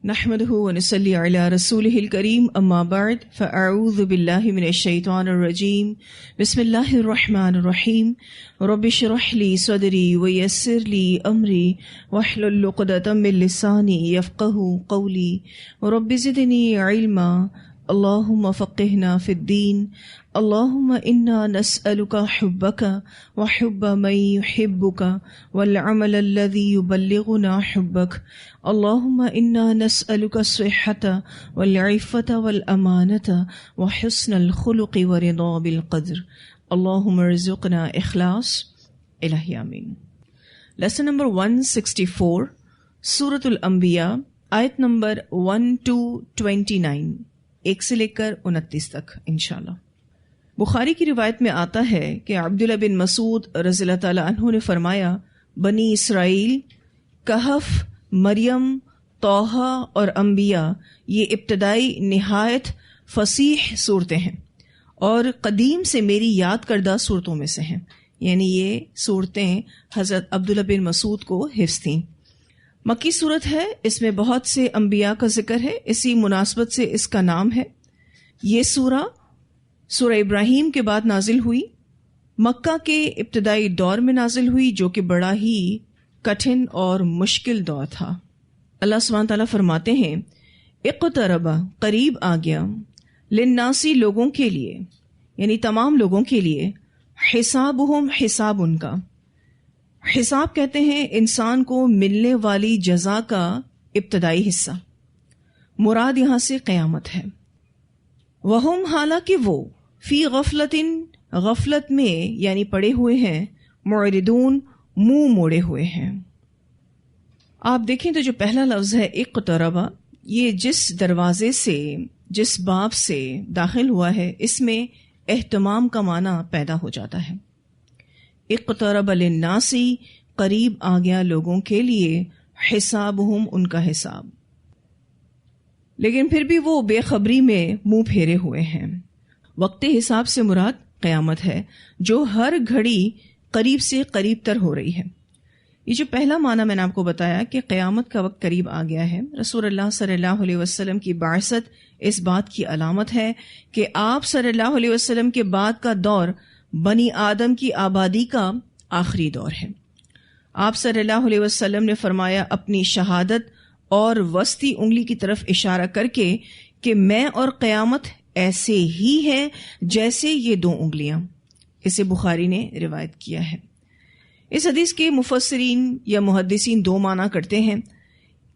نحمده ونصلي على رسوله الكريم اما بعد فاعوذ بالله من الشيطان الرجيم بسم الله الرحمن الرحيم رب اشرح لي صدري ويسر لي امري واحلل عقدة من لساني يفقهوا قولي رب زدني علما اللهم فقهنا في الدين اللهم انا نسألك حبك وحب من يحبك والعمل الذي يبلغنا حبك اللهم انا نسألك الصحة والعفة والأمانة وحسن الخلق ورضا بالقدر اللهم ارزقنا اخلاص الہی آمین۔ لیسن نمبر 164 سورۃ الانبیاء آیت نمبر 1 to 29 1 سے لے کر 29 تک انشاءاللہ۔ بخاری کی روایت میں آتا ہے کہ عبداللہ بن مسعود رضی اللہ تعالیٰ عنہ نے فرمایا، بنی اسرائیل، کہف، مریم، طٰہٰ اور انبیاء یہ ابتدائی نہایت فصیح صورتیں ہیں اور قدیم سے میری یاد کردہ صورتوں میں سے ہیں، یعنی یہ صورتیں حضرت عبداللہ بن مسعود کو حفظ تھیں۔ مکی صورت ہے، اس میں بہت سے انبیاء کا ذکر ہے، اسی مناسبت سے اس کا نام ہے۔ یہ سورہ ابراہیم کے بعد نازل ہوئی، مکہ کے ابتدائی دور میں نازل ہوئی، جو کہ بڑا ہی کٹھن اور مشکل دور تھا۔ اللہ سبحانہ تعالیٰ فرماتے ہیں، اقترب، قریب آ گیا، للناسی، لوگوں کے لیے، یعنی تمام لوگوں کے لیے، حسابہم، حساب ان کا۔ حساب کہتے ہیں انسان کو ملنے والی جزا کا ابتدائی حصہ، مراد یہاں سے قیامت ہے۔ وہم، حالانکہ وہ، فی غفلت، غفلت میں یعنی پڑے ہوئے ہیں، معرضون، منہ موڑے ہوئے ہیں۔ آپ دیکھیں تو جو پہلا لفظ ہے اقترب، یہ جس دروازے سے، جس باب سے داخل ہوا ہے، اس میں اہتمام کا معنی پیدا ہو جاتا ہے۔ اقترب للناسی، قریب آ گیا لوگوں کے لیے، حسابہم، ان کا حساب، لیکن پھر بھی وہ بے خبری میں منہ پھیرے ہوئے ہیں۔ وقت حساب سے مراد قیامت ہے، جو ہر گھڑی قریب سے قریب تر ہو رہی ہے۔ یہ جو پہلا معنی میں نے آپ کو بتایا کہ قیامت کا وقت قریب آ گیا ہے، رسول اللہ صلی اللہ علیہ وسلم کی بعثت اس بات کی علامت ہے کہ آپ صلی اللہ علیہ وسلم کے بعد کا دور بنی آدم کی آبادی کا آخری دور ہے۔ آپ صلی اللہ علیہ وسلم نے فرمایا اپنی شہادت اور وسطی انگلی کی طرف اشارہ کر کے کہ میں اور قیامت ایسے ہی ہے جیسے یہ دو انگلیاں۔ اسے بخاری نے روایت کیا ہے۔ اس حدیث کے مفسرین یا محدثین دو معنی کرتے ہیں۔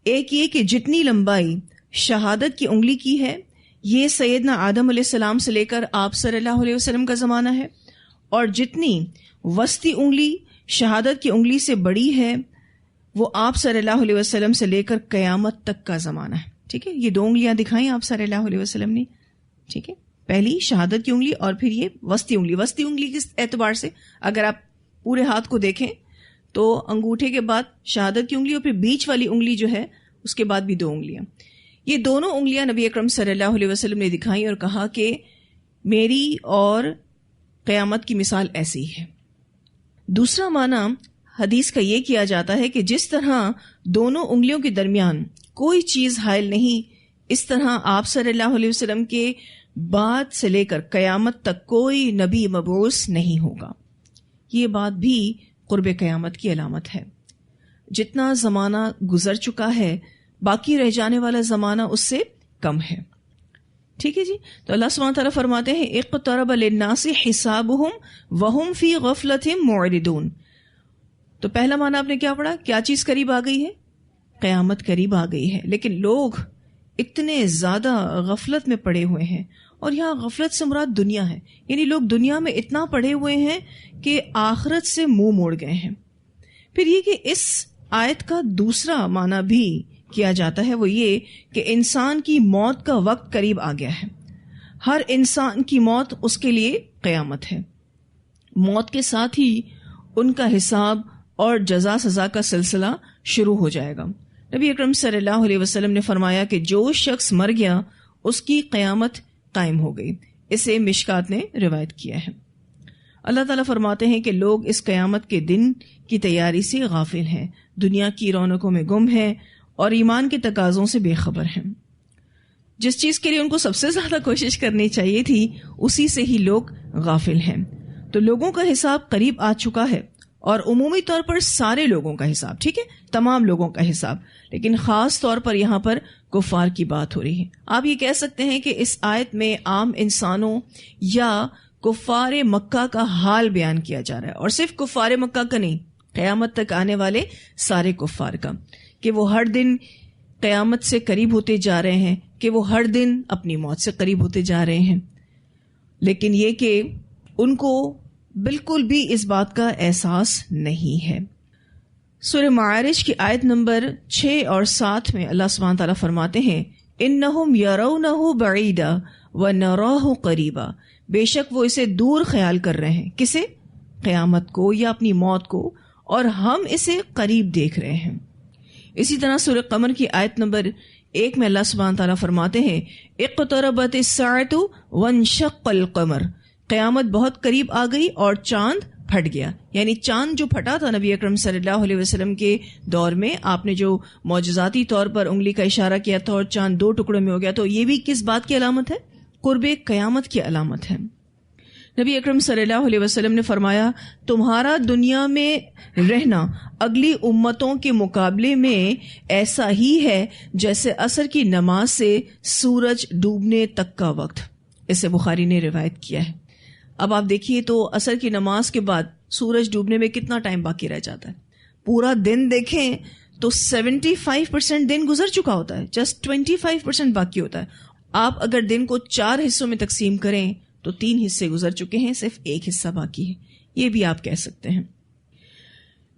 ایک یہ کہ جتنی لمبائی شہادت کی انگلی کی ہے، یہ سیدنا آدم علیہ السلام سے لے کر آپ صلی اللہ علیہ وسلم کا زمانہ ہے، اور جتنی وسطی انگلی شہادت کی انگلی سے بڑی ہے، وہ آپ صلی اللہ علیہ وسلم سے لے کر قیامت تک کا زمانہ ہے۔ ٹھیک ہے، یہ دو انگلیاں دکھائیں آپ صلی اللہ علیہ وسلم نے، ٹھیک ہے، پہلی شہادت کی انگلی اور پھر یہ وسطی انگلی۔ وسطی انگلی کس اعتبار سے؟ اگر آپ پورے ہاتھ کو دیکھیں تو انگوٹھے کے بعد شہادت کی انگلی اور پھر بیچ والی انگلی جو ہے اس کے بعد بھی دو انگلیاں، یہ دونوں انگلیاں نبی اکرم صلی اللہ علیہ وسلم نے دکھائیں اور کہا کہ میری اور قیامت کی مثال ایسی ہے۔ دوسرا معنی حدیث کا یہ کیا جاتا ہے کہ جس طرح دونوں انگلیوں کے درمیان کوئی چیز حائل نہیں، اس طرح آپ صلی اللہ علیہ وسلم کے بعد سے لے کر قیامت تک کوئی نبی مبعوث نہیں ہوگا۔ یہ بات بھی قرب قیامت کی علامت ہے۔ جتنا زمانہ گزر چکا ہے، باقی رہ جانے والا زمانہ اس سے کم ہے۔ ٹھیک ہے جی، تو اللہ سبحانہ تعالیٰ فرماتے ہیں اقترب للناس حسابہم وہم فی غفلت معرضون۔ تو پہلا معنی آپ نے کیا پڑھا؟ کیا چیز قریب آ گئی ہے؟ قیامت قریب آ گئی ہے، لیکن لوگ اتنے زیادہ غفلت میں پڑے ہوئے ہیں، اور یہاں غفلت سے مراد دنیا ہے، یعنی لوگ دنیا میں اتنا پڑے ہوئے ہیں کہ آخرت سے منہ موڑ گئے ہیں۔ پھر یہ کہ اس آیت کا دوسرا معنی بھی کیا جاتا ہے، وہ یہ کہ انسان کی موت کا وقت قریب آ گیا ہے۔ ہر انسان کی موت اس کے لیے قیامت ہے۔ موت کے ساتھ ہی ان کا حساب اور جزا سزا کا سلسلہ شروع ہو جائے گا۔ نبی اکرم صلی اللہ علیہ وسلم نے فرمایا کہ جو شخص مر گیا اس کی قیامت قائم ہو گئی۔ اسے مشکات نے روایت کیا ہے۔ اللہ تعالیٰ فرماتے ہیں کہ لوگ اس قیامت کے دن کی تیاری سے غافل ہیں، دنیا کی رونقوں میں گم ہیں اور ایمان کے تقاضوں سے بے خبر ہیں۔ جس چیز کے لیے ان کو سب سے زیادہ کوشش کرنی چاہیے تھی اسی سے ہی لوگ غافل ہیں۔ تو لوگوں کا حساب قریب آ چکا ہے، اور عمومی طور پر سارے لوگوں کا حساب، ٹھیک ہے، تمام لوگوں کا حساب، لیکن خاص طور پر یہاں پر کفار کی بات ہو رہی ہے۔ آپ یہ کہہ سکتے ہیں کہ اس آیت میں عام انسانوں یا کفار مکہ کا حال بیان کیا جا رہا ہے، اور صرف کفار مکہ کا نہیں، قیامت تک آنے والے سارے کفار کا، کہ وہ ہر دن قیامت سے قریب ہوتے جا رہے ہیں، کہ وہ ہر دن اپنی موت سے قریب ہوتے جا رہے ہیں، لیکن یہ کہ ان کو بالکل بھی اس بات کا احساس نہیں ہے۔ سورہ معارج کی آیت نمبر 6 اور 7 میں اللہ سبحانہ تعالیٰ فرماتے ہیں اِنَّهُمْ يَرَوْنَهُ بَعِيدًا وَنَرَاهُ قَرِيبًا، بے شک وہ اسے دور خیال کر رہے ہیں، کسے؟ قیامت کو یا اپنی موت کو، اور ہم اسے قریب دیکھ رہے ہیں۔ اسی طرح سورہ قمر کی آیت نمبر 1 میں اللہ سبحانہ تعالیٰ فرماتے ہیں اقتربت الساعة وانشق القمر، قیامت بہت قریب آ گئی اور چاند پھٹ گیا، یعنی چاند جو پھٹا تھا نبی اکرم صلی اللہ علیہ وسلم کے دور میں، آپ نے جو معجزاتی طور پر انگلی کا اشارہ کیا تھا اور چاند 2 ٹکڑوں میں ہو گیا، تو یہ بھی کس بات کی علامت ہے؟ قرب قیامت کی علامت ہے۔ نبی اکرم صلی اللہ علیہ وسلم نے فرمایا تمہارا دنیا میں رہنا اگلی امتوں کے مقابلے میں ایسا ہی ہے جیسے عصر کی نماز سے سورج ڈوبنے تک کا وقت۔ اسے بخاری نے روایت کیا ہے۔ اب آپ دیکھیے تو عصر کی نماز کے بعد سورج ڈوبنے میں کتنا ٹائم باقی رہ جاتا ہے؟ پورا دن دیکھیں تو 75% دن گزر چکا ہوتا ہے، جسٹ 25% باقی ہوتا ہے۔ آپ اگر دن کو 4 حصوں میں تقسیم کریں تو 3 حصے گزر چکے ہیں، صرف 1 حصہ باقی ہے، یہ بھی آپ کہہ سکتے ہیں۔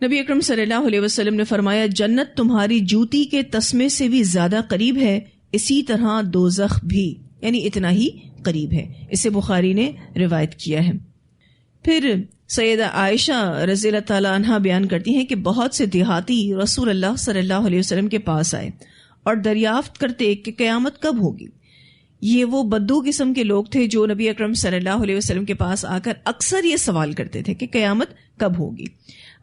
نبی اکرم صلی اللہ علیہ وسلم نے فرمایا جنت تمہاری جوتی کے تسمے سے بھی زیادہ قریب ہے، اسی طرح دوزخ بھی، یعنی اتنا ہی قریب ہے۔ اسے بخاری نے روایت کیا ہے۔ پھر سیدہ عائشہ رضی اللہ تعالی عنہا بیان کرتی ہیں کہ بہت سے دیہاتی رسول اللہ صلی اللہ علیہ وسلم کے پاس آئے اور دریافت کرتے کہ قیامت کب ہوگی۔ یہ وہ بدو قسم کے لوگ تھے جو نبی اکرم صلی اللہ علیہ وسلم کے پاس آ کر اکثر یہ سوال کرتے تھے کہ قیامت کب ہوگی۔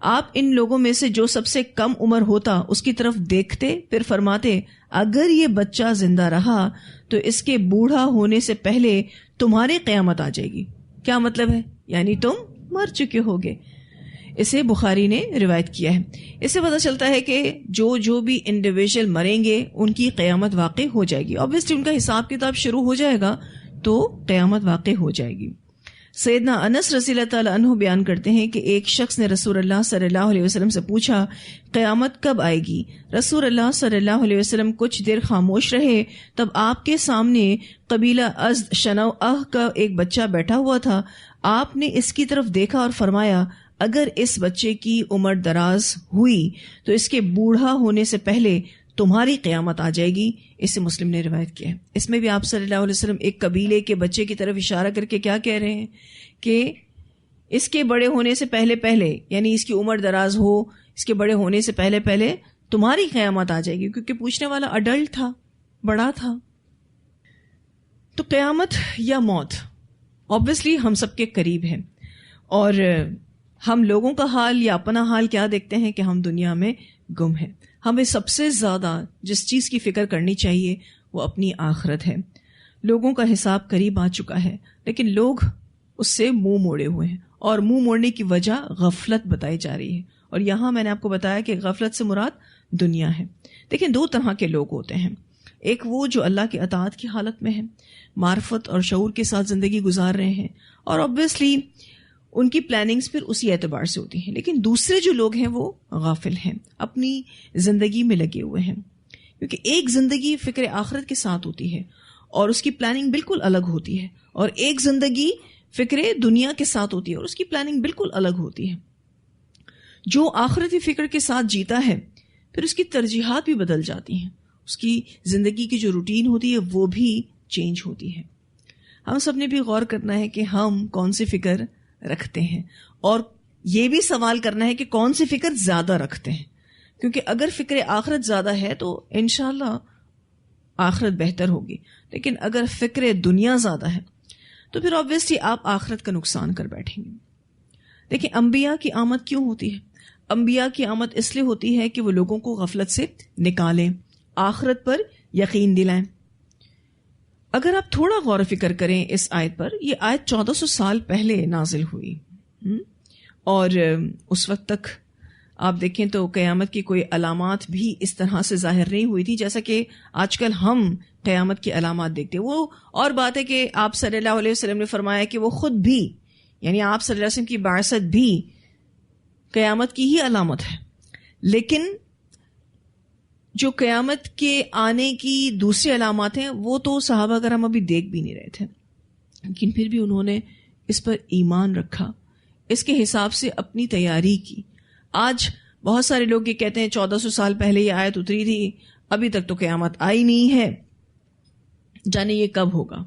آپ ان لوگوں میں سے جو سب سے کم عمر ہوتا اس کی طرف دیکھتے، پھر فرماتے اگر یہ بچہ زندہ رہا تو اس کے بوڑھا ہونے سے پہلے تمہاری قیامت آ جائے گی۔ کیا مطلب ہے؟ یعنی تم مر چکے ہوگے۔ اسے بخاری نے روایت کیا ہے۔ اس سے پتہ چلتا ہے کہ جو بھی انڈیویجول مریں گے ان کی قیامت واقع ہو جائے گی، obviously ان کا حساب کتاب شروع ہو جائے گا تو قیامت واقع ہو جائے گی۔ سیدنا انس رضی اللہ تعالیٰ عنہ بیان کرتے ہیں کہ ایک شخص نے رسول اللہ صلی اللہ علیہ وسلم سے پوچھا قیامت کب آئے گی؟ رسول اللہ صلی اللہ علیہ وسلم کچھ دیر خاموش رہے، تب آپ کے سامنے قبیلہ ازد شنوءہ کا ایک بچہ بیٹھا ہوا تھا۔ آپ نے اس کی طرف دیکھا اور فرمایا اگر اس بچے کی عمر دراز ہوئی تو اس کے بوڑھا ہونے سے پہلے تمہاری قیامت آ جائے گی۔ اسے مسلم نے روایت کیا ہے۔ اس میں بھی آپ صلی اللہ علیہ وسلم ایک قبیلے کے بچے کی طرف اشارہ کر کے کیا کہہ رہے ہیں کہ اس کے بڑے ہونے سے پہلے پہلے، یعنی اس کی عمر دراز ہو، اس کے بڑے ہونے سے پہلے پہلے تمہاری قیامت آ جائے گی، کیونکہ پوچھنے والا اڈلٹ تھا، بڑا تھا۔ تو قیامت یا موت obviously ہم سب کے قریب ہے، اور ہم لوگوں کا حال یا اپنا حال کیا دیکھتے ہیں کہ ہم دنیا میں گم ہیں۔ ہمیں سب سے زیادہ جس چیز کی فکر کرنی چاہیے وہ اپنی آخرت ہے۔ لوگوں کا حساب قریب آ چکا ہے، لیکن لوگ اس سے منہ موڑے ہوئے ہیں، اور منہ موڑنے کی وجہ غفلت بتائی جا رہی ہے۔ اور یہاں میں نے آپ کو بتایا کہ غفلت سے مراد دنیا ہے۔ دیکھیں 2 طرح کے لوگ ہوتے ہیں، ایک وہ جو اللہ کی اطاعت کی حالت میں ہیں، معرفت اور شعور کے ساتھ زندگی گزار رہے ہیں، اور obviously ان کی پلاننگز پھر اسی اعتبار سے ہوتی ہیں، لیکن دوسرے جو لوگ ہیں وہ غافل ہیں، اپنی زندگی میں لگے ہوئے ہیں، کیونکہ ایک زندگی فکر آخرت کے ساتھ ہوتی ہے اور اس کی پلاننگ بالکل الگ ہوتی ہے، اور ایک زندگی فکر دنیا کے ساتھ ہوتی ہے اور اس کی پلاننگ بالکل الگ ہوتی ہے۔ جو آخرتی فکر کے ساتھ جیتا ہے پھر اس کی ترجیحات بھی بدل جاتی ہیں، اس کی زندگی کی جو روٹین ہوتی ہے وہ بھی چینج ہوتی ہے۔ ہم سب نے بھی غور کرنا ہے کہ ہم کون سی فکر رکھتے ہیں، اور یہ بھی سوال کرنا ہے کہ کون سی فکر زیادہ رکھتے ہیں، کیونکہ اگر فکر آخرت زیادہ ہے تو انشاءاللہ آخرت بہتر ہوگی، لیکن اگر فکر دنیا زیادہ ہے تو پھر obviously آپ آخرت کا نقصان کر بیٹھیں گے۔ دیکھیں انبیاء کی آمد کیوں ہوتی ہے؟ انبیاء کی آمد اس لیے ہوتی ہے کہ وہ لوگوں کو غفلت سے نکالیں، آخرت پر یقین دلائیں. اگر آپ تھوڑا غور و فکر کریں اس آیت پر، یہ آیت 1400 سال پہلے نازل ہوئی، اور اس وقت تک آپ دیکھیں تو قیامت کی کوئی علامات بھی اس طرح سے ظاہر نہیں ہوئی تھی جیسا کہ آج کل ہم قیامت کی علامات دیکھتے ہیں. وہ اور بات ہے کہ آپ صلی اللہ علیہ وسلم نے فرمایا کہ وہ خود بھی، یعنی آپ صلی اللہ علیہ وسلم کی بعثت بھی قیامت کی ہی علامت ہے، لیکن جو قیامت کے آنے کی دوسری علامات ہیں وہ تو صحابہ کرام ابھی دیکھ بھی نہیں رہے تھے، لیکن پھر بھی انہوں نے اس پر ایمان رکھا، اس کے حساب سے اپنی تیاری کی. آج بہت سارے لوگ یہ کہتے ہیں 1400 سال پہلے یہ آیت اتری تھی، ابھی تک تو قیامت آئی نہیں ہے، جانے یہ کب ہوگا.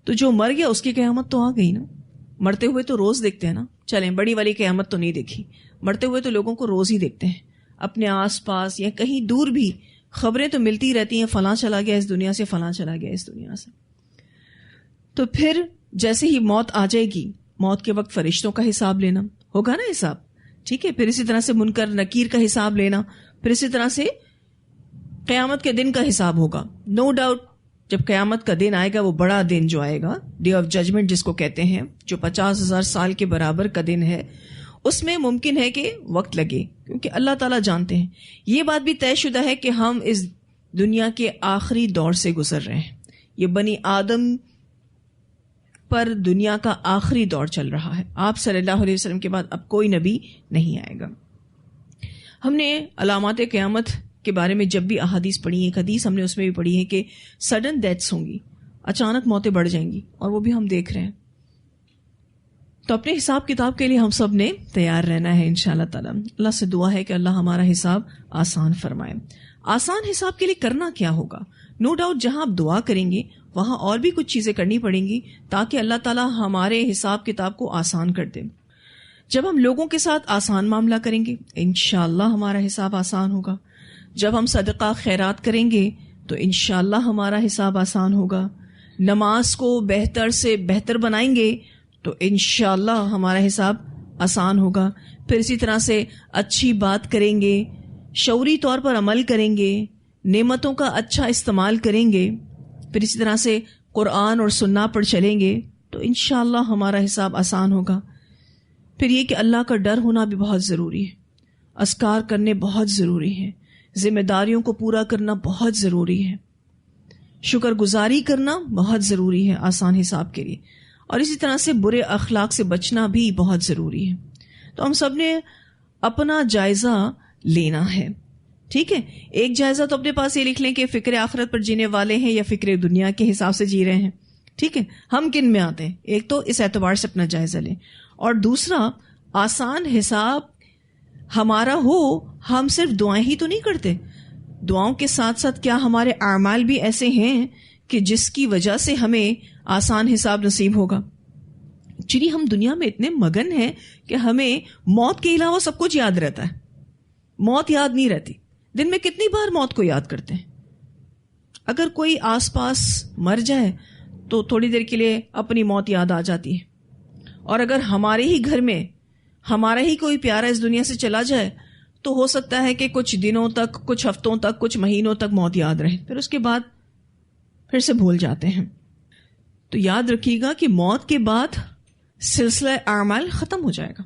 تو جو مر گیا اس کی قیامت تو آ گئی نا. مرتے ہوئے تو روز دیکھتے ہیں نا. چلیں بڑی والی قیامت تو نہیں دیکھی، مرتے ہوئے تو لوگوں کو روز ہی دیکھتے ہیں، اپنے آس پاس یا کہیں دور بھی خبریں تو ملتی رہتی ہیں، فلاں چلا گیا اس دنیا سے، فلاں چلا گیا اس دنیا سے. تو پھر جیسے ہی موت آ جائے گی، موت کے وقت فرشتوں کا حساب لینا ہوگا نا، حساب ٹھیک ہے. پھر اسی طرح سے منکر نکیر کا حساب لینا، پھر اسی طرح سے قیامت کے دن کا حساب ہوگا. نو ڈاؤٹ جب قیامت کا دن آئے گا، وہ بڑا دن جو آئے گا، ڈے آف ججمنٹ جس کو کہتے ہیں، جو 50,000 سال کے برابر کا دن ہے، اس میں ممکن ہے کہ وقت لگے، کیونکہ اللہ تعالیٰ جانتے ہیں. یہ بات بھی طے شدہ ہے کہ ہم اس دنیا کے آخری دور سے گزر رہے ہیں. یہ بنی آدم پر دنیا کا آخری دور چل رہا ہے. آپ صلی اللہ علیہ وسلم کے بعد اب کوئی نبی نہیں آئے گا. ہم نے علامات قیامت کے بارے میں جب بھی احادیث پڑھی ہیں، ایک حدیث ہم نے اس میں بھی پڑھی ہے کہ سڈن ڈیتھس ہوں گی، اچانک موتیں بڑھ جائیں گی، اور وہ بھی ہم دیکھ رہے ہیں. تو اپنے حساب کتاب کے لیے ہم سب نے تیار رہنا ہے انشاءاللہ تعالی. اللہ سے دعا ہے کہ اللہ ہمارا حساب آسان فرمائے. آسان حساب کے لیے کرنا کیا ہوگا؟ نو ڈاؤٹ جہاں آپ دعا کریں گے وہاں اور بھی کچھ چیزیں کرنی پڑیں گی تاکہ اللہ تعالیٰ ہمارے حساب کتاب کو آسان کر دے. جب ہم لوگوں کے ساتھ آسان معاملہ کریں گے انشاءاللہ ہمارا حساب آسان ہوگا. جب ہم صدقہ خیرات کریں گے تو انشاءاللہ ہمارا حساب آسان ہوگا. نماز کو بہتر سے بہتر بنائیں گے تو انشاءاللہ ہمارا حساب آسان ہوگا. پھر اسی طرح سے اچھی بات کریں گے، شعوری طور پر عمل کریں گے، نعمتوں کا اچھا استعمال کریں گے، پھر اسی طرح سے قرآن اور سنت پر چلیں گے تو انشاءاللہ ہمارا حساب آسان ہوگا. پھر یہ کہ اللہ کا ڈر ہونا بھی بہت ضروری ہے، اذکار کرنے بہت ضروری ہے، ذمہ داریوں کو پورا کرنا بہت ضروری ہے، شکر گزاری کرنا بہت ضروری ہے آسان حساب کے لیے، اور اسی طرح سے برے اخلاق سے بچنا بھی بہت ضروری ہے. تو ہم سب نے اپنا جائزہ لینا ہے. ٹھیک ہے، ایک جائزہ تو اپنے پاس یہ لکھ لیں کہ فکر آخرت پر جینے والے ہیں یا فکر دنیا کے حساب سے جی رہے ہیں. ٹھیک ہے، ہم کن میں آتے ہیں؟ ایک تو اس اعتبار سے اپنا جائزہ لیں، اور دوسرا آسان حساب ہمارا ہو. ہم صرف دعائیں ہی تو نہیں کرتے، دعاؤں کے ساتھ ساتھ کیا ہمارے اعمال بھی ایسے ہیں کہ جس کی وجہ سے ہمیں آسان حساب نصیب ہوگا. ایکچولی ہم دنیا میں اتنے مگن ہیں کہ ہمیں موت کے علاوہ سب کچھ یاد رہتا ہے، موت یاد نہیں رہتی. دن میں کتنی بار موت کو یاد کرتے ہیں؟ اگر کوئی آس پاس مر جائے تو تھوڑی دیر کے لیے اپنی موت یاد آ جاتی ہے، اور اگر ہمارے ہی گھر میں ہمارا ہی کوئی پیارا اس دنیا سے چلا جائے تو ہو سکتا ہے کہ کچھ دنوں تک، کچھ ہفتوں تک، کچھ مہینوں تک موت یاد رہے، پھر اس کے بعد پھر سے بھول جاتے ہیں. تو یاد رکھیے گا کہ موت کے بعد سلسلہ اعمال ختم ہو جائے گا.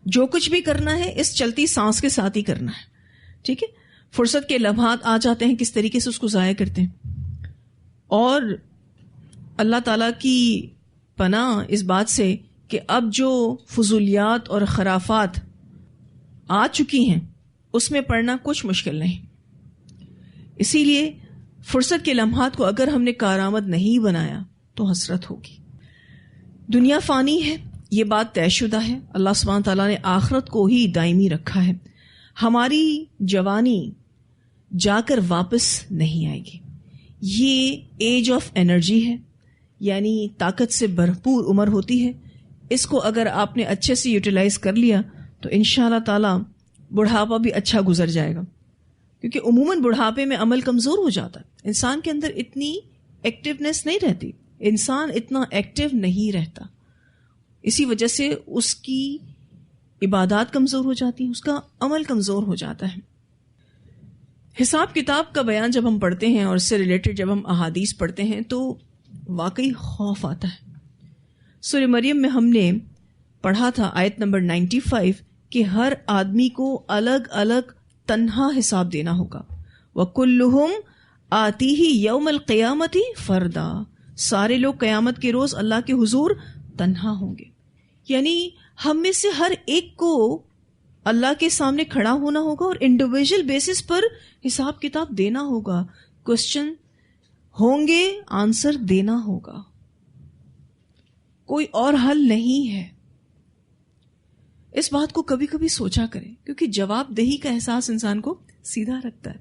جو کچھ بھی کرنا ہے اس چلتی سانس کے ساتھ ہی کرنا ہے. ٹھیک ہے، فرصت کے لمحات آ جاتے ہیں، کس طریقے سے اس کو ضائع کرتے ہیں. اور اللہ تعالیٰ کی پناہ اس بات سے کہ اب جو فضولیات اور خرافات آ چکی ہیں اس میں پڑنا کچھ مشکل نہیں. اسی لیے فرصت کے لمحات کو اگر ہم نے کارآمد نہیں بنایا تو حسرت ہوگی. دنیا فانی ہے، یہ بات طے شدہ ہے. اللہ سبحانہ تعالیٰ نے آخرت کو ہی دائمی رکھا ہے. ہماری جوانی جا کر واپس نہیں آئے گی. یہ ایج آف انرجی ہے، یعنی طاقت سے بھرپور عمر ہوتی ہے. اس کو اگر آپ نے اچھے سے یوٹیلائز کر لیا تو انشاءاللہ تعالیٰ بڑھاپا بھی اچھا گزر جائے گا. کیونکہ عموماً بڑھاپے میں عمل کمزور ہو جاتا ہے، انسان کے اندر اتنی ایکٹیونیس نہیں رہتی، انسان اتنا ایکٹیو نہیں رہتا. اسی وجہ سے اس کی عبادات کمزور ہو جاتی ہیں، اس کا عمل کمزور ہو جاتا ہے. حساب کتاب کا بیان جب ہم پڑھتے ہیں اور اس سے ریلیٹڈ جب ہم احادیث پڑھتے ہیں تو واقعی خوف آتا ہے. سورہ مریم میں ہم نے پڑھا تھا آیت نمبر 95 کہ ہر آدمی کو الگ الگ تنہا حساب دینا ہوگا. وَكُلُّهُمْ آتِيهِ يَوْمَ الْقِيَامَةِ فَرْدًا. سارے لوگ قیامت کے روز اللہ کے حضور تنہا ہوں گے. یعنی ہم میں سے ہر ایک کو اللہ کے سامنے کھڑا ہونا ہوگا اور انڈیویجول بیسس پر حساب کتاب دینا ہوگا. کوسچن ہوں گے, آنسر دینا ہوگا, کوئی اور حل نہیں ہے. اس بات کو کبھی کبھی سوچا کریں کیونکہ جواب دہی کا احساس انسان کو سیدھا رکھتا ہے.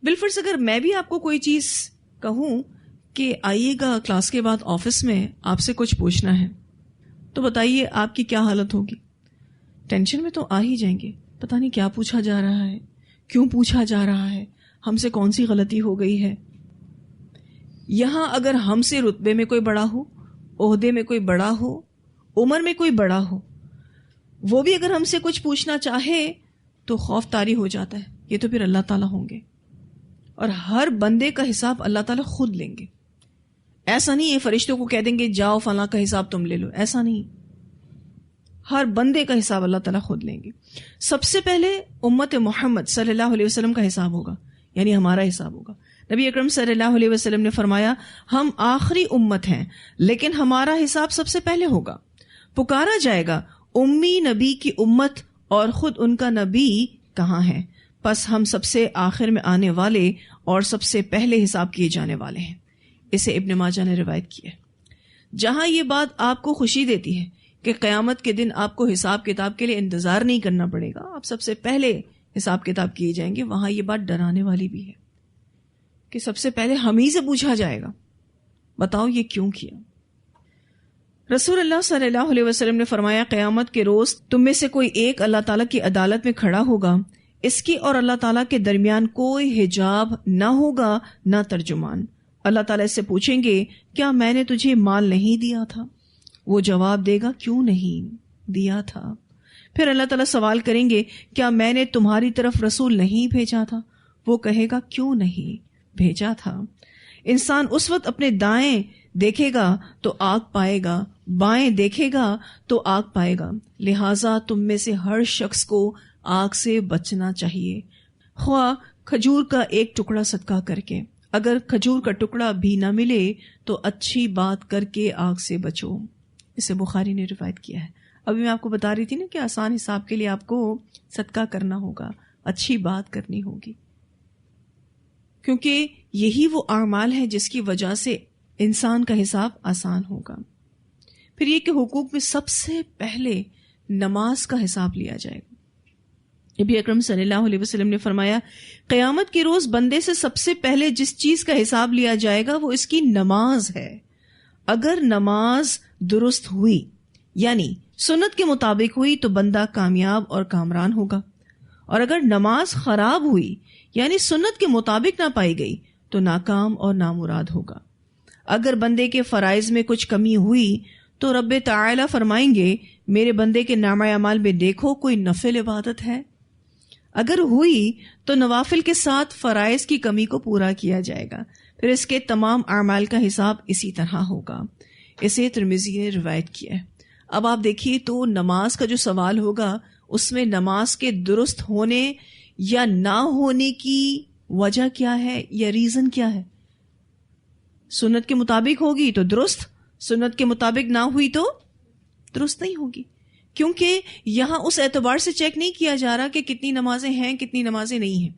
بالفرض اگر میں بھی آپ کو کوئی چیز کہوں کہ آئیے گا کلاس کے بعد آفس میں آپ سے کچھ پوچھنا ہے, تو بتائیے آپ کی کیا حالت ہوگی؟ ٹینشن میں تو آ ہی جائیں گے. پتہ نہیں کیا پوچھا جا رہا ہے, کیوں پوچھا جا رہا ہے, ہم سے کون سی غلطی ہو گئی ہے. یہاں اگر ہم سے رتبے میں کوئی بڑا ہو, عہدے میں کوئی بڑا ہو, عمر میں کوئی بڑا ہو, وہ بھی اگر ہم سے کچھ پوچھنا چاہے تو خوف طاری ہو جاتا ہے. یہ تو پھر اللہ تعالیٰ ہوں گے اور ہر بندے کا حساب اللہ تعالیٰ خود لیں گے. ایسا نہیں ہے فرشتوں کو کہہ دیں گے جاؤ فلاں کا حساب تم لے لو, ایسا نہیں. ہر بندے کا حساب اللہ تعالیٰ خود لیں گے. سب سے پہلے امت محمد صلی اللہ علیہ وسلم کا حساب ہوگا, یعنی ہمارا حساب ہوگا. نبی اکرم صلی اللہ علیہ وسلم نے فرمایا ہم آخری امت ہیں لیکن ہمارا حساب سب سے پہلے ہوگا. پکارا جائے گا امی نبی کی امت اور خود ان کا نبی کہاں ہے؟ پس ہم سب سے آخر میں آنے والے اور سب سے پہلے حساب کیے جانے والے ہیں. اسے ابن ماجہ نے روایت کی ہے. جہاں یہ بات آپ کو خوشی دیتی ہے کہ قیامت کے دن آپ کو حساب کتاب کے لیے انتظار نہیں کرنا پڑے گا, آپ سب سے پہلے حساب کتاب کیے جائیں گے, وہاں یہ بات ڈرانے والی بھی ہے کہ سب سے پہلے ہم ہی سے پوچھا جائے گا بتاؤ یہ کیوں کیا. رسول اللہ صلی اللہ علیہ وسلم نے فرمایا قیامت کے روز تم میں سے کوئی ایک اللہ تعالیٰ کی عدالت میں کھڑا ہوگا, اس کی اور اللہ تعالیٰ کے درمیان کوئی حجاب نہ ہوگا نہ ترجمان. اللہ تعالیٰ اس سے پوچھیں گے کیا میں نے تجھے مال نہیں دیا تھا؟ وہ جواب دے گا کیوں نہیں دیا تھا. پھر اللہ تعالیٰ سوال کریں گے کیا میں نے تمہاری طرف رسول نہیں بھیجا تھا؟ وہ کہے گا کیوں نہیں بھیجا تھا. انسان اس وقت اپنے دائیں دیکھے گا تو آگ پائے گا, بائیں دیکھے گا تو آگ پائے گا. لہٰذا تم میں سے ہر شخص کو آگ سے بچنا چاہیے, خواہ کھجور کا ایک ٹکڑا صدقہ کر کے. اگر کھجور کا ٹکڑا بھی نہ ملے تو اچھی بات کر کے آگ سے بچو. اسے بخاری نے روایت کیا ہے. ابھی میں آپ کو بتا رہی تھی نا کہ آسان حساب کے لیے آپ کو صدقہ کرنا ہوگا, اچھی بات کرنی ہوگی, کیونکہ یہی وہ اعمال ہے جس کی وجہ سے انسان کا حساب آسان ہوگا. پھر یہ کہ حقوق میں سب سے پہلے نماز کا حساب لیا جائے گا. نبی اکرم صلی اللہ علیہ وسلم نے فرمایا قیامت کے روز بندے سے سب سے پہلے جس چیز کا حساب لیا جائے گا وہ اس کی نماز ہے. اگر نماز درست ہوئی یعنی سنت کے مطابق ہوئی تو بندہ کامیاب اور کامران ہوگا, اور اگر نماز خراب ہوئی یعنی سنت کے مطابق نہ پائی گئی تو ناکام اور نامراد ہوگا. اگر بندے کے فرائض میں کچھ کمی ہوئی تو رب تعالی فرمائیں گے میرے بندے کے نامہ اعمال میں دیکھو کوئی نفل عبادت ہے. اگر ہوئی تو نوافل کے ساتھ فرائض کی کمی کو پورا کیا جائے گا, پھر اس کے تمام اعمال کا حساب اسی طرح ہوگا. اسے ترمذی نے روایت کیا ہے. اب آپ دیکھیے تو نماز کا جو سوال ہوگا اس میں نماز کے درست ہونے یا نہ ہونے کی وجہ کیا ہے یا ریزن کیا ہے. سنت کے مطابق ہوگی تو درست, سنت کے مطابق نہ ہوئی تو درست نہیں ہوگی, کیونکہ یہاں اس اعتبار سے چیک نہیں کیا جا رہا کہ کتنی نمازیں ہیں کتنی نمازیں نہیں ہیں.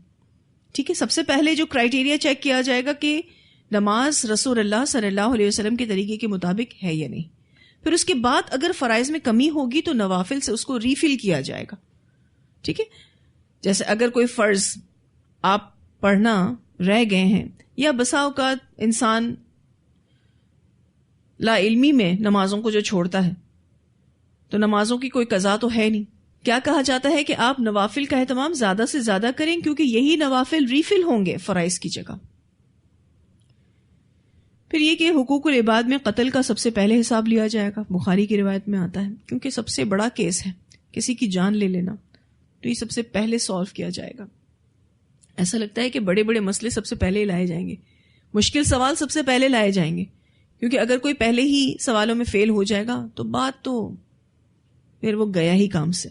ٹھیک ہے, سب سے پہلے جو کرائیٹیریا چیک کیا جائے گا کہ نماز رسول اللہ صلی اللہ علیہ وسلم کے طریقے کے مطابق ہے یا نہیں. پھر اس کے بعد اگر فرائض میں کمی ہوگی تو نوافل سے اس کو ریفل کیا جائے گا. ٹھیک ہے, جیسے اگر کوئی فرض آپ پڑھنا رہ گئے ہیں یا بسا اوقات انسان لا علمی میں نمازوں کو جو چھوڑتا ہے تو نمازوں کی کوئی قضا تو ہے نہیں. کیا کہا جاتا ہے کہ آپ نوافل کا اہتمام زیادہ سے زیادہ کریں کیونکہ یہی نوافل ریفل ہوں گے فرائض کی جگہ. پھر یہ کہ حقوق العباد میں قتل کا سب سے پہلے حساب لیا جائے گا. بخاری کی روایت میں آتا ہے کیونکہ سب سے بڑا کیس ہے کسی کی جان لے لینا, تو یہ سب سے پہلے سالو کیا جائے گا. ایسا لگتا ہے کہ بڑے بڑے مسئلے سب سے پہلے لائے جائیں گے، مشکل سوال سب سے پہلے لائے جائیں گے، کیونکہ اگر کوئی پہلے ہی سوالوں میں فیل ہو جائے گا تو بات تو پھر وہ گیا ہی کام سے۔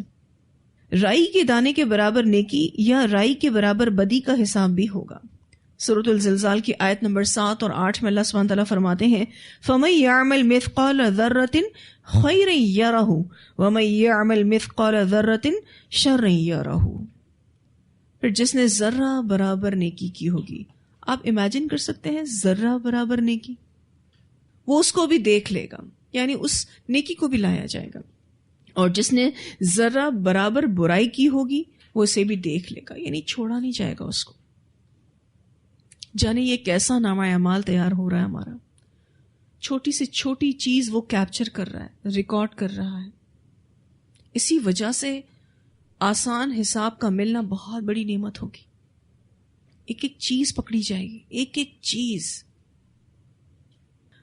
رائی کے دانے کے برابر نیکی یا رائی کے برابر بدی کا حساب بھی ہوگا۔ سورۃ الزلزال کی آیت نمبر 7 اور 8 میں اللہ سبحانہ تعالیٰ فرماتے ہیں فَمَن يَعْمَلْ مِثْقَالَ ذَرَّةٍ خَيْرًا يَرَهُ وَمَن يَعْمَلْ مِثْقَالَ ذَرَّةٍ شَرًّا يَرَهُ۔ پھر جس نے ذرہ برابر نیکی کی ہوگی، آپ امیجن کر سکتے ہیں ذرہ برابر نیکی، وہ اس کو بھی دیکھ لے گا، یعنی اس نیکی کو بھی لایا جائے گا، اور جس نے ذرہ برابر برائی کی ہوگی وہ اسے بھی دیکھ لے گا، یعنی چھوڑا نہیں جائے گا اس کو۔ جانے یہ کیسا نامہ اعمال تیار ہو رہا ہے ہمارا، چھوٹی سے چھوٹی چیز وہ کیپچر کر رہا ہے، ریکارڈ کر رہا ہے۔ اسی وجہ سے آسان حساب کا ملنا بہت بڑی نعمت ہوگی۔ ایک ایک چیز پکڑی جائے گی، ایک ایک چیز۔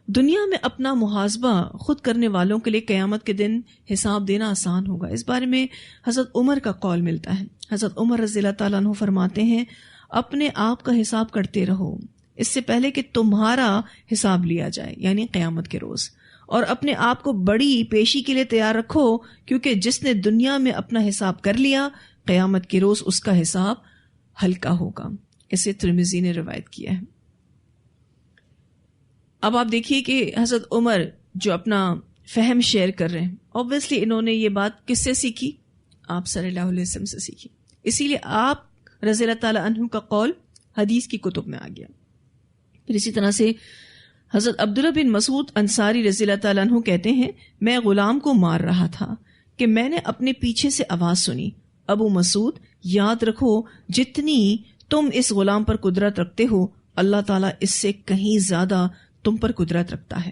دنیا میں اپنا محاسبہ خود کرنے والوں کے لیے قیامت کے دن حساب دینا آسان ہوگا۔ اس بارے میں حضرت عمر کا قول ملتا ہے۔ حضرت عمر رضی اللہ تعالیٰ عنہ فرماتے ہیں اپنے آپ کا حساب کرتے رہو اس سے پہلے کہ تمہارا حساب لیا جائے، یعنی قیامت کے روز، اور اپنے آپ کو بڑی پیشی کے لیے تیار رکھو، کیونکہ جس نے دنیا میں اپنا حساب کر لیا قیامت کے روز اس کا حساب ہلکا ہوگا۔ اسے ترمذی نے روایت کیا ہے۔ اب آپ دیکھیے کہ حضرت عمر جو اپنا فہم شیئر کر رہے ہیں، obviously انہوں نے یہ بات کس سے سیکھی؟ آپ صلی اللہ علیہ وسلم سے سیکھی، اسی لیے آپ رضی اللہ تعالیٰ عنہ کا قول حدیث کی کتب میں آ گیا۔ پھر اسی طرح سے حضرت عبداللہ بن مسعود انصاری رضی اللہ تعالیٰ عنہ کہتے ہیں میں غلام کو مار رہا تھا کہ میں نے اپنے پیچھے سے آواز سنی، ابو مسعود یاد رکھو جتنی تم اس غلام پر قدرت رکھتے ہو اللہ تعالیٰ اس سے کہیں زیادہ تم پر قدرت رکھتا ہے۔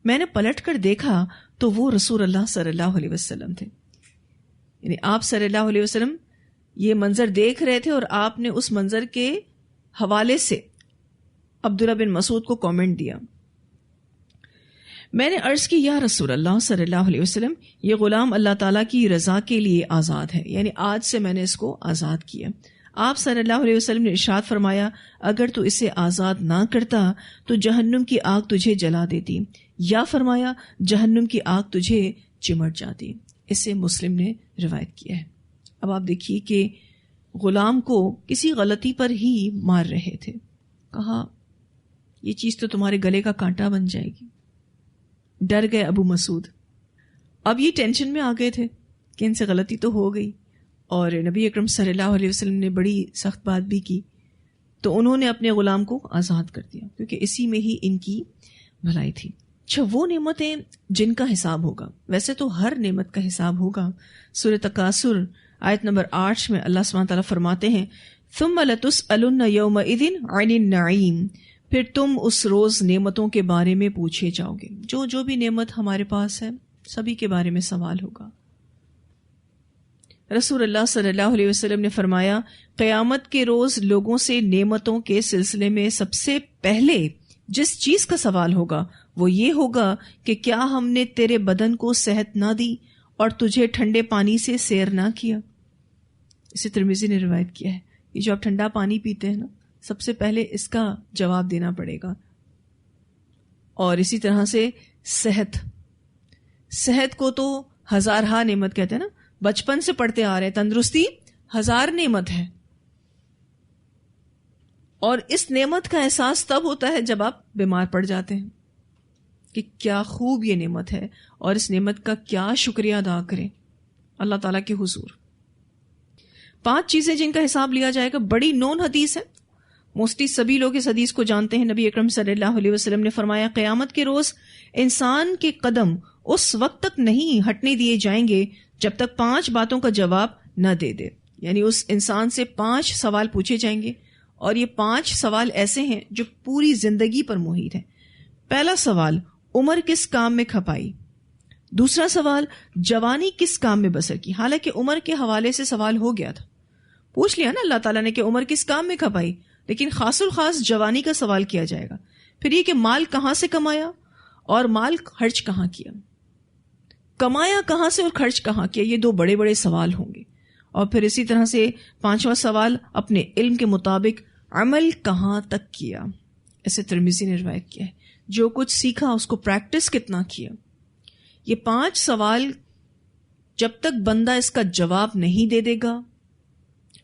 میں نے پلٹ کر دیکھا تو وہ رسول اللہ صلی اللہ علیہ وسلم تھے، یعنی آپ صلی اللہ علیہ وسلم یہ منظر دیکھ رہے تھے، اور آپ نے اس منظر کے حوالے سے عبداللہ بن مسعود کو کامنٹ دیا۔ میں نے عرض کی یا رسول اللہ صلی اللہ علیہ وسلم یہ غلام اللہ تعالیٰ کی رضا کے لیے آزاد ہے، یعنی آج سے میں نے اس کو آزاد کیا۔ آپ صلی اللہ علیہ وسلم نے ارشاد فرمایا اگر تو اسے آزاد نہ کرتا تو جہنم کی آگ تجھے جلا دیتی، یا فرمایا جہنم کی آگ تجھے چمٹ جاتی۔ اسے مسلم نے روایت کیا ہے۔ اب آپ دیکھیے کہ غلام کو کسی غلطی پر ہی مار رہے تھے، کہا یہ چیز تو تمہارے گلے کا کانٹا بن جائے گی۔ ڈر گئے ابو مسعود، اب یہ ٹینشن میں آ گئے تھے کہ ان سے غلطی تو ہو گئی، اور نبی اکرم صلی اللہ علیہ وسلم نے بڑی سخت بات بھی کی، تو انہوں نے اپنے غلام کو آزاد کر دیا، کیونکہ اسی میں ہی ان کی بھلائی تھی۔ اچھا، وہ نعمتیں جن کا حساب ہوگا، ویسے تو ہر نعمت کا حساب ہوگا۔ سورۃ تکاثر آیت نمبر 8 میں اللہ سبحانہ تعالیٰ فرماتے ہیں ثم لتسألن یومئذ عن النعیم، پھر تم اس روز نعمتوں کے بارے میں پوچھے جاؤ گے۔ جو بھی نعمت ہمارے پاس ہے سبھی کے بارے میں سوال ہوگا۔ رسول اللہ صلی اللہ علیہ وسلم نے فرمایا قیامت کے روز لوگوں سے نعمتوں کے سلسلے میں سب سے پہلے جس چیز کا سوال ہوگا وہ یہ ہوگا کہ کیا ہم نے تیرے بدن کو صحت نہ دی اور تجھے ٹھنڈے پانی سے سیر نہ کیا۔ اسے ترمذی نے روایت کیا ہے۔ یہ جو آپ ٹھنڈا پانی پیتے ہیں نا، سب سے پہلے اس کا جواب دینا پڑے گا۔ اور اسی طرح سے صحت کو تو ہزارہا نعمت کہتے ہیں نا، بچپن سے پڑھتے آ رہے ہیں تندرستی 1000 نعمت ہے، اور اس نعمت کا احساس تب ہوتا ہے جب آپ بیمار پڑ جاتے ہیں کہ کیا خوب یہ نعمت ہے، اور اس نعمت کا کیا شکریہ ادا کریں اللہ تعالیٰ کے حضور۔ 5 چیزیں جن کا حساب لیا جائے گا، بڑی نون حدیث ہے، موسٹلی سبھی لوگ اس حدیث کو جانتے ہیں۔ نبی اکرم صلی اللہ علیہ وسلم نے فرمایا قیامت کے روز انسان کے قدم اس وقت تک نہیں ہٹنے دیے جائیں گے جب تک 5 باتوں کا جواب نہ دے دے، یعنی اس انسان سے 5 سوال پوچھے جائیں گے، اور یہ 5 سوال ایسے ہیں جو پوری زندگی پر محیط ہیں۔ پہلا سوال عمر کس کام میں کھپائی، دوسرا سوال جوانی کس کام میں بسر کی، حالانکہ عمر کے حوالے سے سوال ہو گیا تھا، پوچھ لیا نا اللہ تعالیٰ نے کہ عمر کس کام میں کھپائی، لیکن خاص الخاص جوانی کا سوال کیا جائے گا۔ پھر یہ کہ مال کہاں سے کمایا اور مال خرچ کہاں کیا، کمایا کہاں سے اور خرچ کہاں کیا، یہ 2 بڑے بڑے سوال ہوں گے۔ اور پھر اسی طرح سے 5واں سوال، اپنے علم کے مطابق عمل کہاں تک کیا. ایسے ترمذی نے روایت کیا ہے. جو کچھ سیکھا اس کو پریکٹس کتنا کیا. یہ 5 سوال جب تک بندہ اس کا جواب نہیں دے دے گا،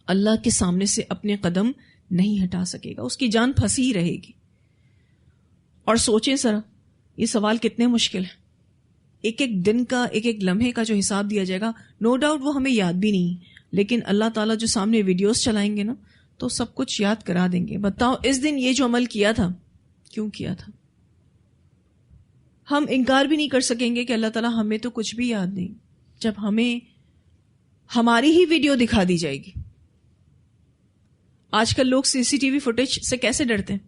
اللہ کے سامنے سے اپنے قدم نہیں ہٹا سکے گا، اس کی جان پھنسی رہے گی. اور سوچیں ذرا یہ سوال کتنے مشکل ہیں. ایک ایک دن کا، ایک ایک لمحے کا جو حساب دیا جائے گا، نو ڈاؤٹ وہ ہمیں یاد بھی نہیں، لیکن اللہ تعالیٰ جو سامنے ویڈیوز چلائیں گے نا تو سب کچھ یاد کرا دیں گے. بتاؤ اس دن یہ جو عمل کیا تھا کیوں کیا تھا. ہم انکار بھی نہیں کر سکیں گے کہ اللہ تعالیٰ ہمیں تو کچھ بھی یاد نہیں، جب ہمیں ہماری ہی ویڈیو دکھا دی جائے گی. آج کل لوگ CCTV فوٹیج سے کیسے ڈرتے ہیں.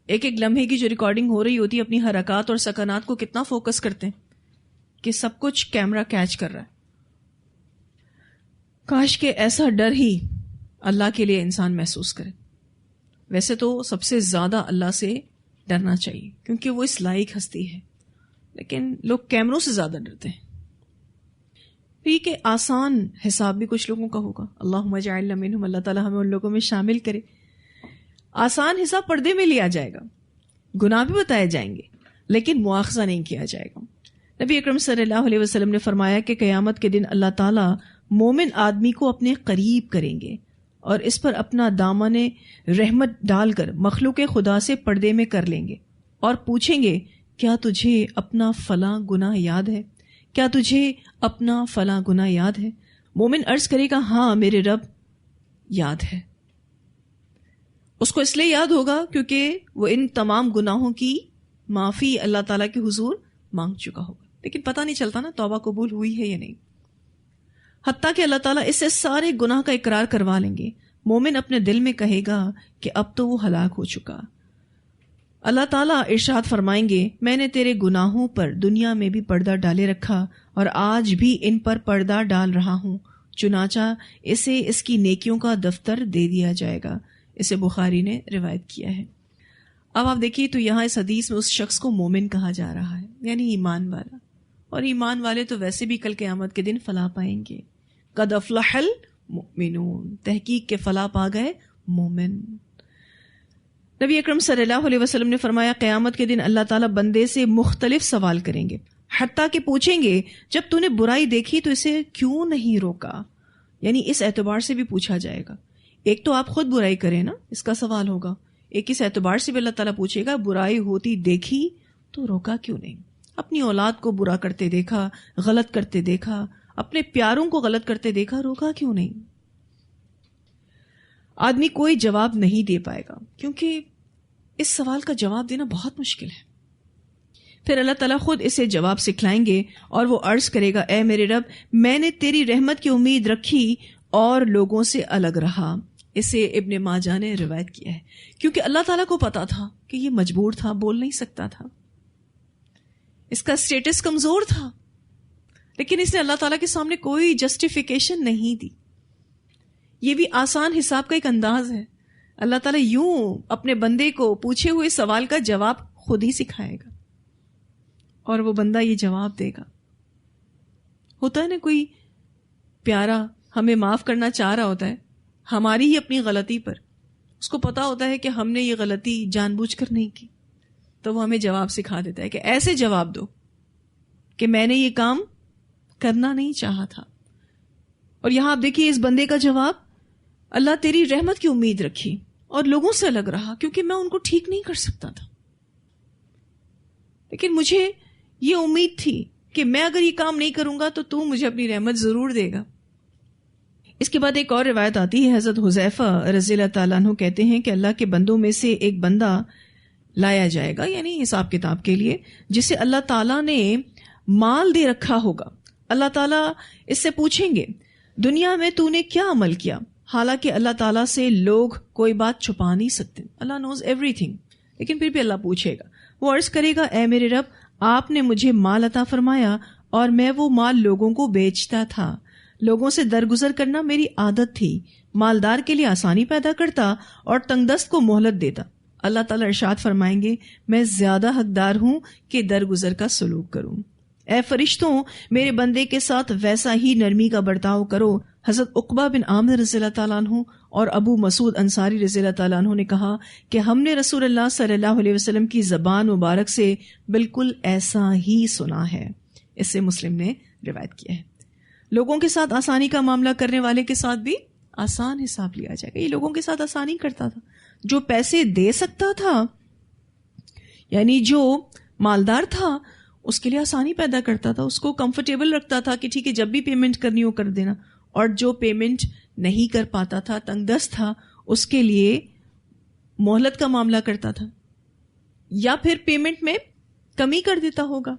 ایک ایک لمحے کی جو ریکارڈنگ ہو رہی ہوتی ہے، اپنی حرکات اور سکنات کو کتنا فوکس کرتے ہیں کہ سب کچھ کیمرہ کیچ کر رہا ہے. کاش کہ ایسا ڈر ہی اللہ کے لیے انسان محسوس کرے. ویسے تو سب سے زیادہ اللہ سے ڈرنا چاہیے کیونکہ وہ اس لائق ہستی ہے، لیکن لوگ کیمروں سے زیادہ ڈرتے ہیں. ٹھیک ہے، آسان حساب بھی کچھ لوگوں کا ہوگا. اللہم اجعلنا منہم، اللہ تعالیٰ ہمیں ان لوگوں میں شامل کرے. آسان حساب پردے میں لیا جائے گا، گناہ بھی بتائے جائیں گے، لیکن مواخذہ نہیں کیا جائے گا. نبی اکرم صلی اللہ علیہ وسلم نے فرمایا کہ قیامت کے دن اللہ تعالیٰ مومن آدمی کو اپنے قریب کریں گے اور اس پر اپنا دامن رحمت ڈال کر مخلوق خدا سے پردے میں کر لیں گے اور پوچھیں گے کیا تجھے اپنا فلاں گناہ یاد ہے، کیا تجھے اپنا فلاں گناہ یاد ہے. مومن عرض کرے گا ہاں میرے رب یاد ہے. اس کو اس لیے یاد ہوگا کیونکہ وہ ان تمام گناہوں کی معافی اللہ تعالیٰ کے حضور مانگ چکا ہوگا، لیکن پتہ نہیں چلتا نا توبہ قبول ہوئی ہے یا نہیں. حتیٰ کہ اللہ تعالیٰ اس سے سارے گناہ کا اقرار کروا لیں گے. مومن اپنے دل میں کہے گا کہ اب تو وہ ہلاک ہو چکا. اللہ تعالیٰ ارشاد فرمائیں گے میں نے تیرے گناہوں پر دنیا میں بھی پردہ ڈالے رکھا اور آج بھی ان پر پردہ ڈال رہا ہوں، چنانچہ اسے اس کی نیکیوں کا دفتر دے دیا جائے گا. اسے بخاری نے روایت کیا ہے. اب آپ دیکھیے تو یہاں اس حدیث میں اس شخص کو مومن کہا جا رہا ہے، یعنی ایمان والا. اور ایمان والے تو ویسے بھی کل قیامت کے دن فلاح پائیں گے. قد افلح المؤمنون، تحقیق کے فلاح پا گئے مومن. نبی اکرم صلی اللہ علیہ وسلم نے فرمایا قیامت کے دن اللہ تعالیٰ بندے سے مختلف سوال کریں گے، حتیٰ کہ پوچھیں گے جب تو نے برائی دیکھی تو اسے کیوں نہیں روکا. یعنی اس اعتبار سے بھی پوچھا جائے گا. ایک تو آپ خود برائی کریں نا، اس کا سوال ہوگا. ایک اس اعتبار سے بھی اللہ تعالیٰ پوچھے گا برائی ہوتی دیکھی تو روکا کیوں نہیں. اپنی اولاد کو برا کرتے دیکھا، غلط کرتے دیکھا، اپنے پیاروں کو غلط کرتے دیکھا، روکا کیوں نہیں. آدمی کوئی جواب نہیں دے پائے گا کیونکہ اس سوال کا جواب دینا بہت مشکل ہے. پھر اللہ تعالیٰ خود اسے جواب سکھلائیں گے اور وہ عرض کرے گا اے میرے رب میں نے تیری رحمت کی امید رکھی اور لوگوں سے الگ رہا. اسے ابن ماجہ نے روایت کیا ہے کیونکہ اللہ تعالیٰ کو پتا تھا کہ یہ مجبور تھا، بول نہیں سکتا تھا، اس کا سٹیٹس کمزور تھا، لیکن اس نے اللہ تعالیٰ کے سامنے کوئی جسٹیفیکیشن نہیں دی. یہ بھی آسان حساب کا ایک انداز ہے. اللہ تعالیٰ یوں اپنے بندے کو پوچھے ہوئے سوال کا جواب خود ہی سکھائے گا اور وہ بندہ یہ جواب دے گا. ہوتا ہے نا کوئی پیارا ہمیں معاف کرنا چاہ رہا ہوتا ہے ہماری ہی اپنی غلطی پر، اس کو پتا ہوتا ہے کہ ہم نے یہ غلطی جان بوجھ کر نہیں کی، تو وہ ہمیں جواب سکھا دیتا ہے کہ ایسے جواب دو کہ میں نے یہ کام کرنا نہیں چاہا تھا. اور یہاں آپ دیکھیے اس بندے کا جواب، اللہ تیری رحمت کی امید رکھی اور لوگوں سے الگ رہا کیونکہ میں ان کو ٹھیک نہیں کر سکتا تھا، لیکن مجھے یہ امید تھی کہ میں اگر یہ کام نہیں کروں گا تو مجھے اپنی رحمت ضرور دے گا. اس کے بعد ایک اور روایت آتی ہے، حضرت حذیفہ رضی اللہ تعالیٰ عنہ کہتے ہیں کہ اللہ کے بندوں میں سے ایک بندہ لایا جائے گا، یعنی حساب کتاب کے لیے، جسے اللہ تعالیٰ نے مال دے رکھا ہوگا. اللہ تعالیٰ اس سے پوچھیں گے دنیا میں تو نے کیا عمل کیا، حالانکہ اللہ تعالیٰ سے لوگ کوئی بات چھپا نہیں سکتے. اللہ نوز ایوری تھنگ، لیکن پھر بھی اللہ پوچھے گا. وہ عرض کرے گا اے میرے رب آپ نے مجھے مال عطا فرمایا اور میں وہ مال لوگوں کو بیچتا تھا، لوگوں سے درگزر کرنا میری عادت تھی، مالدار کے لیے آسانی پیدا کرتا اور تنگ دست کو مہلت دیتا. اللہ تعالیٰ ارشاد فرمائیں گے میں زیادہ حقدار ہوں کہ درگزر کا سلوک کروں. اے فرشتوں میرے بندے کے ساتھ ویسا ہی نرمی کا برتاؤ کرو۔ حضرت عقبہ بن عامر رضی اللہ تعالیٰ عنہ اور ابو مسعود انصاری رضی اللہ تعالیٰ عنہ نے کہا کہ ہم نے رسول اللہ صلی اللہ علیہ وسلم کی زبان مبارک سے بالکل ایسا ہی سنا ہے۔ اس سے مسلم نے روایت کیا ہے۔ لوگوں کے ساتھ آسانی کا معاملہ کرنے والے کے ساتھ بھی آسان حساب لیا جائے گا۔ یہ لوگوں کے ساتھ آسانی کرتا تھا، جو پیسے دے سکتا تھا، یعنی جو مالدار تھا، اس کے لیے آسانی پیدا کرتا تھا، اس کو کمفرٹیبل رکھتا تھا کہ ٹھیک ہے جب بھی پیمنٹ کرنی ہو کر دینا، اور جو پیمنٹ نہیں کر پاتا تھا، تنگ دست تھا، اس کے لیے مہلت کا معاملہ کرتا تھا، یا پھر پیمنٹ میں کمی کر دیتا ہوگا،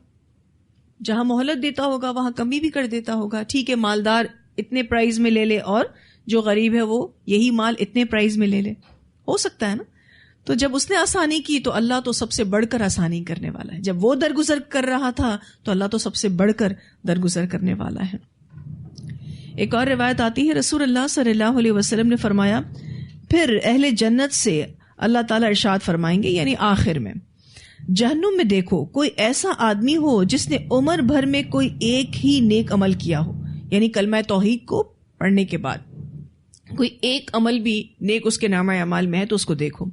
جہاں مہلت دیتا ہوگا وہاں کمی بھی کر دیتا ہوگا۔ ٹھیک ہے مالدار اتنے پرائز میں لے لے اور جو غریب ہے وہ یہی مال اتنے پرائز میں لے لے، ہو سکتا ہے نا۔ تو جب اس نے آسانی کی تو اللہ تو سب سے بڑھ کر آسانی کرنے والا ہے، جب وہ درگزر کر رہا تھا تو اللہ تو سب سے بڑھ کر درگزر کرنے والا ہے۔ ایک اور روایت آتی ہے، رسول اللہ صلی اللہ علیہ وسلم نے فرمایا پھر اہل جنت سے اللہ تعالیٰ ارشاد فرمائیں گے، یعنی آخر میں، جہنم میں دیکھو کوئی ایسا آدمی ہو جس نے عمر بھر میں کوئی ایک ہی نیک عمل کیا ہو، یعنی کلمہ توحید کو پڑھنے کے بعد کوئی ایک عمل بھی نیک اس کے نامہ اعمال میں ہے تو اس کو دیکھو۔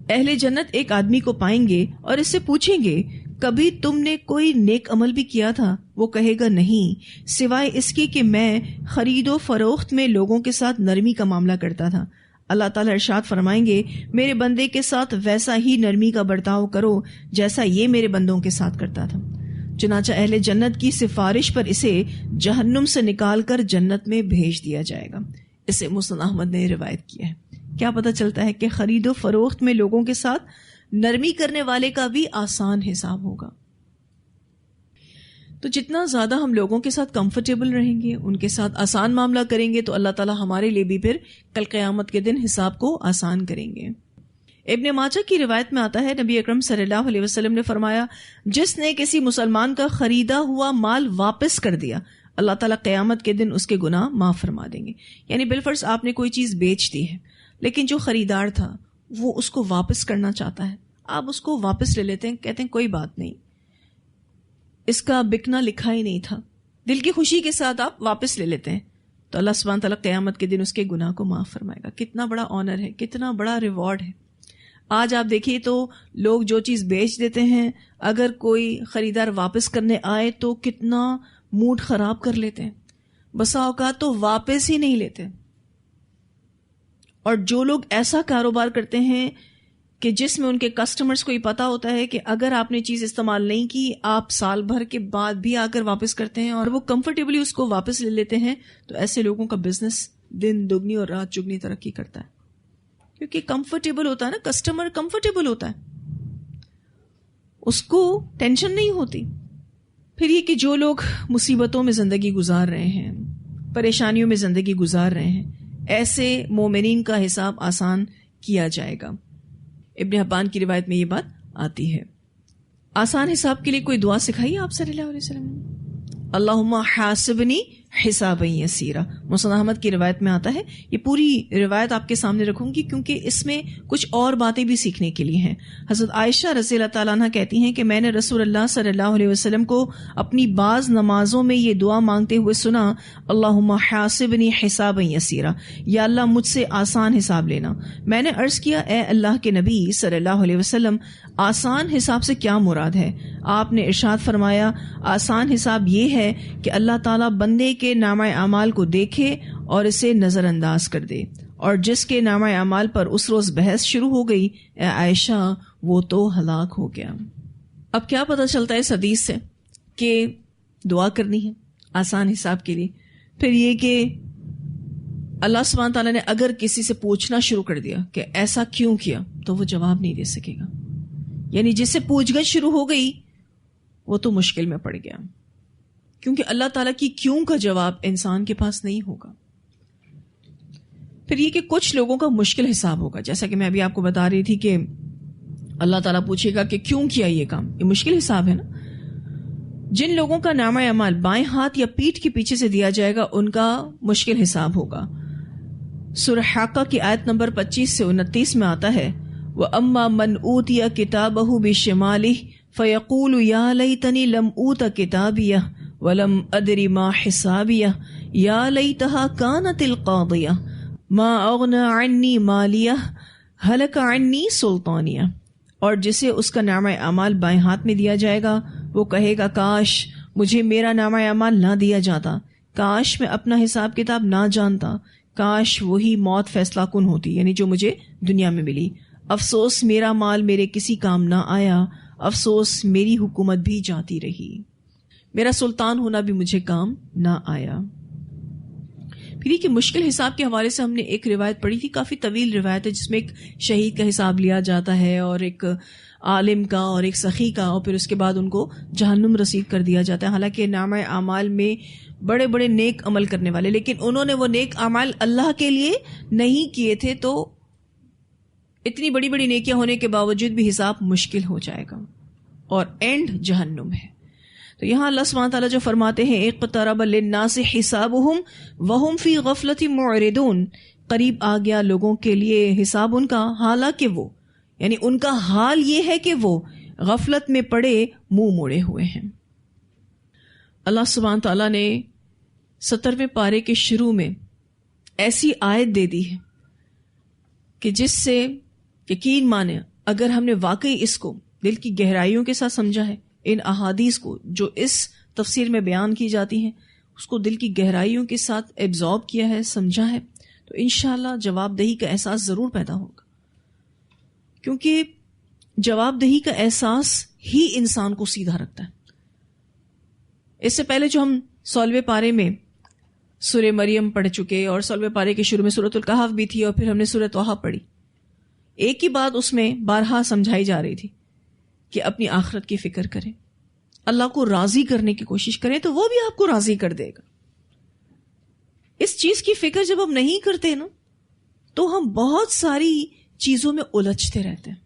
اہل جنت ایک آدمی کو پائیں گے اور اس سے پوچھیں گے کبھی تم نے کوئی نیک عمل بھی کیا تھا؟ وہ کہے گا نہیں، سوائے اس کے کہ میں خرید و فروخت میں لوگوں کے ساتھ نرمی کا معاملہ کرتا تھا۔ اللہ تعالیٰ ارشاد فرمائیں گے میرے بندے کے ساتھ ویسا ہی نرمی کا برتاؤ کرو جیسا یہ میرے بندوں کے ساتھ کرتا تھا۔ چنانچہ اہل جنت کی سفارش پر اسے جہنم سے نکال کر جنت میں بھیج دیا جائے گا۔ اسے مسند احمد نے روایت کیا ہے۔ کیا پتہ چلتا ہے کہ خرید و فروخت میں لوگوں کے ساتھ نرمی کرنے والے کا بھی آسان حساب ہوگا۔ تو جتنا زیادہ ہم لوگوں کے ساتھ کمفرٹیبل رہیں گے، ان کے ساتھ آسان معاملہ کریں گے، تو اللہ تعالیٰ ہمارے لیے بھی پھر کل قیامت کے دن حساب کو آسان کریں گے۔ ابن ماجہ کی روایت میں آتا ہے نبی اکرم صلی اللہ علیہ وسلم نے فرمایا جس نے کسی مسلمان کا خریدا ہوا مال واپس کر دیا، اللہ تعالیٰ قیامت کے دن اس کے گناہ معاف فرما دیں گے۔ یعنی بالفرض آپ نے کوئی چیز بیچ دی ہے، لیکن جو خریدار تھا وہ اس کو واپس کرنا چاہتا ہے، آپ اس کو واپس لے لیتے ہیں، کہتے ہیں کوئی بات نہیں، اس کا بکنا لکھا ہی نہیں تھا، دل کی خوشی کے ساتھ آپ واپس لے لیتے ہیں، تو اللہ سبحانہ تعالیٰ قیامت کے دن اس کے گناہ کو معاف فرمائے گا۔ کتنا بڑا آنر ہے، کتنا بڑا ریوارڈ ہے۔ آج آپ دیکھیے تو لوگ جو چیز بیچ دیتے ہیں، اگر کوئی خریدار واپس کرنے آئے تو کتنا موڈ خراب کر لیتے ہیں، بسا اوقات تو واپس ہی نہیں لیتے۔ اور جو لوگ ایسا کاروبار کرتے ہیں کہ جس میں ان کے کسٹمرز کو یہ پتا ہوتا ہے کہ اگر آپ نے چیز استعمال نہیں کی، آپ سال بھر کے بعد بھی آ کر واپس کرتے ہیں اور وہ کمفرٹیبلی اس کو واپس لے لیتے ہیں، تو ایسے لوگوں کا بزنس دن دگنی اور رات چگنی ترقی کرتا ہے، کیونکہ کمفرٹیبل ہوتا ہے نا، کسٹمر کمفرٹیبل ہوتا ہے، اس کو ٹینشن نہیں ہوتی۔ پھر یہ کہ جو لوگ مصیبتوں میں زندگی گزار رہے ہیں، پریشانیوں میں زندگی گزار رہے ہیں، ایسے مومنین کا حساب آسان کیا جائے گا۔ ابن حبان کی روایت میں یہ بات آتی ہے۔ آسان حساب کے لیے کوئی دعا سکھائی آپ صلی اللہ علیہ وسلم نے؟ اللہم حاسبنی حسابا یسیرا، مسند احمد کی روایت میں آتا ہے۔ یہ پوری روایت آپ کے سامنے رکھوں گی کیونکہ اس میں کچھ اور باتیں بھی سیکھنے کے لیے ہیں۔ حضرت عائشہ رضی اللہ تعالیٰ عنہ کہتی ہیں کہ میں نے رسول اللہ صلی اللہ علیہ وسلم کو اپنی بعض نمازوں میں یہ دعا مانگتے ہوئے سنا، اللہم حاسبنی حسابا یسیرا، یا اللہ مجھ سے آسان حساب لینا۔ میں نے عرض کیا اے اللہ کے نبی صلی اللہ علیہ وسلم، آسان حساب سے کیا مراد ہے؟ آپ نے ارشاد فرمایا آسان حساب یہ ہے کہ اللہ تعالیٰ بندے کے نامہ اعمال کو دیکھے اور اسے نظر انداز کر دے، اور جس کے نامہ اعمال پر اس روز بحث شروع ہو گئی، اے عائشہ وہ تو ہلاک ہو گیا۔ اب کیا پتہ چلتا ہے اس حدیث سے کہ دعا کرنی ہے آسان حساب کے لیے؟ پھر یہ کہ اللہ سبحانہ تعالیٰ نے اگر کسی سے پوچھنا شروع کر دیا کہ ایسا کیوں کیا، تو وہ جواب نہیں دے سکے گا، یعنی جس سے پوچھ گچھ شروع ہو گئی وہ تو مشکل میں پڑ گیا، کیونکہ اللہ تعالیٰ کی کیوں کا جواب انسان کے پاس نہیں ہوگا۔ پھر یہ کہ کچھ لوگوں کا مشکل حساب ہوگا، جیسا کہ میں ابھی آپ کو بتا رہی تھی کہ اللہ تعالیٰ پوچھے گا کہ کیوں کیا یہ کام، یہ مشکل حساب ہے نا۔ جن لوگوں کا نامہ اعمال بائیں ہاتھ یا پیٹھ کے پیچھے سے دیا جائے گا ان کا مشکل حساب ہوگا۔ سورہ حاقہ کی آیت نمبر 25 سے 29 میں آتا ہے وَأَمَّا مَنْ أُوتِيَ كِتَابَهُ بِشِمَالِهِ فیقول یا لیتنی لم اوت کتابیہ ولم ادری ما حسابیہ یا لیتہا کانت القاضیہ ما اغنی عنی مالیہ ہلک عنی سلطانیہ. اور جسے اس کا نامہ اعمال بائیں ہاتھ میں دیا جائے گا وہ کہے گا کاش مجھے میرا نامہ اعمال نہ دیا جاتا، کاش میں اپنا حساب کتاب نہ جانتا، کاش وہی موت فیصلہ کن ہوتی، یعنی جو مجھے دنیا میں ملی. افسوس میرا مال میرے کسی کام نہ آیا، افسوس میری حکومت بھی جاتی رہی، میرا سلطان ہونا بھی مجھے کام نہ آیا. پھر کہ مشکل حساب کے حوالے سے ہم نے ایک روایت پڑھی تھی، کافی طویل روایت ہے، جس میں ایک شہید کا حساب لیا جاتا ہے اور ایک عالم کا اور ایک سخی کا، اور پھر اس کے بعد ان کو جہنم رسید کر دیا جاتا ہے. حالانکہ نامہ اعمال میں بڑے بڑے نیک عمل کرنے والے، لیکن انہوں نے وہ نیک اعمال اللہ کے لیے نہیں کیے تھے، تو اتنی بڑی بڑی نیکیاں ہونے کے باوجود بھی حساب مشکل ہو جائے گا اور اینڈ جہنم ہے. تو یہاں اللہ سبحانہ تعالیٰ جو فرماتے ہیں اقترب للناس حسابهم وهم فی غفلۃ معرضون، قریب آ گیا لوگوں کے لیے حساب ان کا، حالانکہ وہ، یعنی ان کا حال یہ ہے کہ وہ غفلت میں پڑے منہ موڑے ہوئے ہیں. اللہ سبحانہ تعالیٰ نے 70ویں پارے کے شروع میں ایسی آیت دے دی ہے کہ جس سے یقین مانے اگر ہم نے واقعی اس کو دل کی گہرائیوں کے ساتھ سمجھا ہے، ان احادیث کو جو اس تفسیر میں بیان کی جاتی ہیں اس کو دل کی گہرائیوں کے ساتھ ایبزارب کیا ہے، سمجھا ہے، تو انشاءاللہ جواب دہی کا احساس ضرور پیدا ہوگا. کیونکہ جواب دہی کا احساس ہی انسان کو سیدھا رکھتا ہے. اس سے پہلے جو ہم 16ویں پارے میں سورہ مریم پڑھ چکے اور 16ویں پارے کے شروع میں سورۃ الکہف بھی تھی اور پھر ہم نے سورۃ طٰہٰ پڑھی، ایک ہی بات اس میں بارہا سمجھائی جا رہی تھی کہ اپنی آخرت کی فکر کریں، اللہ کو راضی کرنے کی کوشش کریں تو وہ بھی آپ کو راضی کر دے گا. اس چیز کی فکر جب ہم نہیں کرتے نا تو ہم بہت ساری چیزوں میں الجھتے رہتے ہیں.